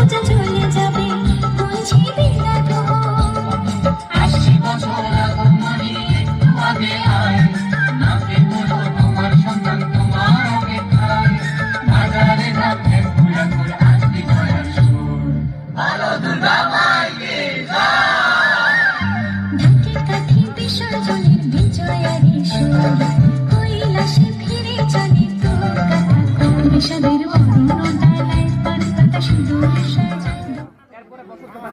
পূজা চলে যাবে বলছি বিলাত আসছে বছর আগমনী একটু আগে আয় নাকে তোলো তোমার সন্তান তোমার অপেক্ষায় বাজারে রাখে ফুলাকুল আসবি দয়ার সুর বলো দুর্গা মাইকে ঢাকে কাঠি বিসর্জনের বিজয়ারি সুর কৈলাসে ফিরে চলে তোর কথা কোন বিষাদের বরণ